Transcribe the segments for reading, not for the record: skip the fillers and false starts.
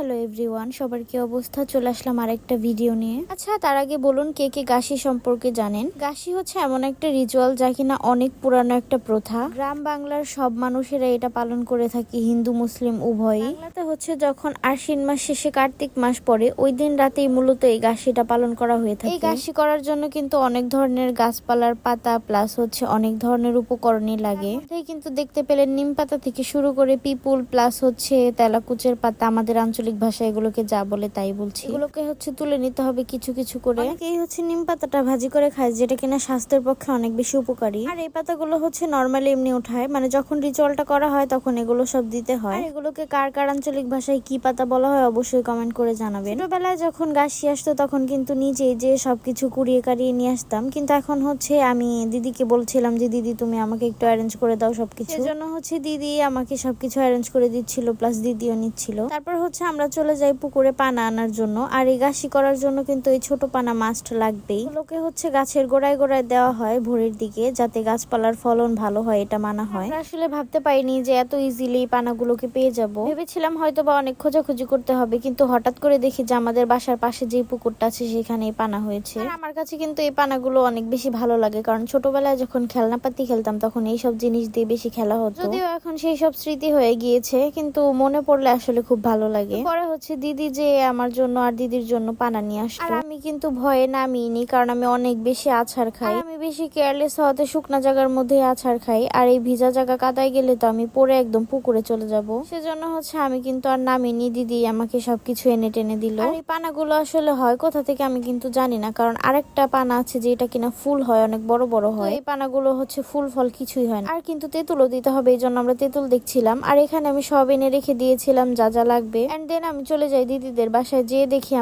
Hello everyone, সবার কি অবস্থা? চলে আসলাম আরেকটা ভিডিও নিয়ে। আচ্ছা, তার আগে বলুন কে কে গাছি সম্পর্কে জানেন? গাছি হচ্ছে এমন একটা রিচুয়াল যা কিনা অনেক পুরানো একটা প্রথা। গ্রাম বাংলার সব মানুষেরা এটা পালন করে থাকে, হিন্দু মুসলিম উভয়ই। বাংলাতে হচ্ছে যখন আশ্বিন মাস শেষে কার্তিক মাস পড়ে, ওই দিন রাতেই মূলত এই গাছিটা পালন করা হয়ে থাকে। এই গাছি করার জন্য কিন্তু অনেক ধরনের গাছপালার পাতা প্লাস হচ্ছে অনেক ধরনের উপকরণই লাগে। কিন্তু দেখতে পেলেন নিম পাতা থেকে শুরু করে পিপুল প্লাস হচ্ছে তেলাকুচের পাতা, আমাদের আঞ্চলিক ভাষায় এগুলোকে যা বলে তাই বলছি। এগুলোকে হচ্ছে তুলে নিতে হবে কিছু কিছু করে। অনেকেই হচ্ছে নিম পাতাটা ভাজি করে খায়, যেটা কিনা স্বাস্থ্যের পক্ষে অনেক বেশি উপকারী। আর এই পাতাগুলো হচ্ছে নর্মালি এমনি উঠায়, মানে যখন রিচুয়ালটা করা হয় তখন এগুলো সব দিতে হয়। আর এগুলোকে কার কার আঞ্চলিক ভাষায় কি পাতা বলা হয় অবশ্যই কমেন্ট করে জানাবেন। ছোটবেলায় যখন গাছি আসতো তখন কিন্তু নিজেই যে সবকিছু কুড়িয়ে কাড়িয়ে নিয়ে আসতাম, কিন্তু এখন হচ্ছে আমি দিদিকে বলছিলাম যে দিদি তুমি আমাকে একটু অ্যারেঞ্জ করে দাও সবকিছু। সেজন্য হচ্ছে দিদি আমাকে সবকিছু অ্যারেঞ্জ করে দিচ্ছিল, প্লাস দিদিও নিচ্ছিল। তারপর হচ্ছে আমরা চলে যাই পুকুরে পানা আনার জন্য। আর এই গাছি করার জন্য কিন্তু এই ছোট পানা মাস্ট লাগবেই। এগুলোকে হচ্ছে গাছের গোড়ায় গোড়ায় দেওয়া হয় ভোরের দিকে, যাতে গাছপালার ফলন ভালো হয়, এটা মানা হয়। আমরা আসলে ভাবতে পারিনি যে এত ইজিলি এই পানাগুলোকে পেয়ে যাব। ভেবেছিলাম হয়তো বা অনেক খোঁজাখুঁজি করতে হবে, কিন্তু হঠাৎ করে দেখি যে আমাদের বাসার পাশে যে পুকুরটা আছে সেখানে এই পানা হয়েছে। আর আমার কাছে কিন্তু এই পানাগুলো অনেক বেশি ভালো লাগে, কারণ ছোটবেলায় যখন খেলনাপাতি খেলতাম তখন এইসব জিনিস দিয়ে বেশি খেলা হতো। যদিও এখন সেই সব স্মৃতি হয়ে গিয়েছে, কিন্তু মনে পড়লে আসলে খুব ভালো লাগে। পরে হচ্ছে দিদি যে আমার জন্য আর দিদির জন্য পানা নিয়ে আসলো। আর আমি কিন্তু ভয়ে নামিনি, কারণ আমি অনেক বেশি আছাড় খাই। আমি বেশি কেয়ারলেস হওয়াতে শুকনা জায়গার মধ্যে আছাড় খাই, আর এই ভিজা জায়গা কাদায় গেলে তো আমি পরে একদম পুকুরে চলে যাব। সেজন্য হচ্ছে আমি কিন্তু আর নামিনি, দিদি আমাকে সবকিছু এনে টেনে দিল। আর এই পানাগুলো আসলে হয় কোথা থেকে আমি কিন্তু জানি না, কারণ আরেকটা পানা আছে যেটা কিনা ফুল হয়, অনেক বড় বড় হয়। এই পানাগুলো হচ্ছে ফুল ফল কিছুই হয় না। আর কিন্তু তেঁতুলও দিতে হবে, এই জন্য আমরা তেঁতুল দেখছিলাম। আর এখানে আমি সব এনে রেখে দিয়েছিলাম যা যা লাগবে। এন্ড দেন আমি চলে যাই দিদিদের বাসায়। যেয়ে দেখি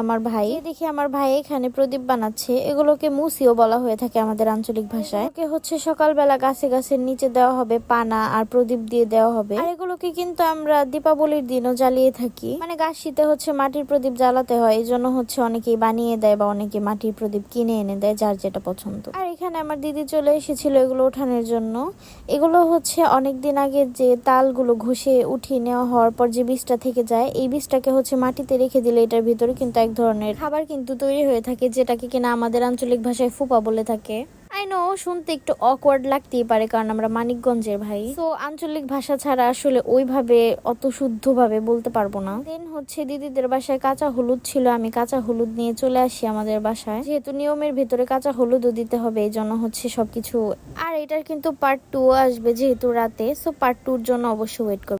আমার ভাই এখানে প্রদীপ বানাচ্ছে। এগুলোকে মুসিও বলা হয়ে থাকে আমাদের আঞ্চলিক ভাষায়। এগুলোকে হচ্ছে সকালবেলা গাছের নিচে দেওয়া হবে পানা আর প্রদীপ দিয়ে দেওয়া হবে। আর এগুলোকে কিন্তু আমরা দীপাবলির দিনও জ্বালিয়ে থাকি, মানে গাছটিতে হচ্ছে মাটির প্রদীপ জ্বালাতে হয়, এই জন্য হচ্ছে অনেকেই বানিয়ে দেয় বা অনেকে মাটির প্রদীপ কিনে এনে দেয়, যার যেটা পছন্দ। আর এখানে আমার দিদি চলে এসেছিল এগুলো ওঠানোর জন্য। এগুলো হচ্ছে অনেকদিন আগে যে তালগুলো ঘষে উঠিয়ে নেওয়া হওয়ার পর যে বীজটা থেকে যায়, এই বীজটাকে হচ্ছে মাটিতে রেখে দিলে এটার ভিতরে কিন্তু এক ধরনের খাবার কিন্তু তৈরি হয়ে থাকে, যেটাকে কিনা আমাদের আঞ্চলিক ভাষায় ফুপা বলে থাকে। আই নো শুনতে একটু অকওয়ার্ড লাগতেই পারে, কারণ আমরা মানিকগঞ্জের ভাই, তো আঞ্চলিক ভাষা ছাড়া আসলে ওইভাবে অত শুদ্ধভাবে বলতে পারবো না। দেন হচ্ছে দিদিদের বাসায় কাঁচা হলুদ ছিল, আমি কাঁচা হলুদ নিয়ে চলে আসি আমাদের বাসায়, যেহেতু নিয়মের ভেতরে কাঁচা হলুদও দিতে হবে, এই জন্য হচ্ছে সবকিছু। আর এটার কিন্তু পার্ট 2 আসবে যেহেতু রাতে, সো পার্ট 2 এর জন্য অবশ্যই ওয়েট করবে।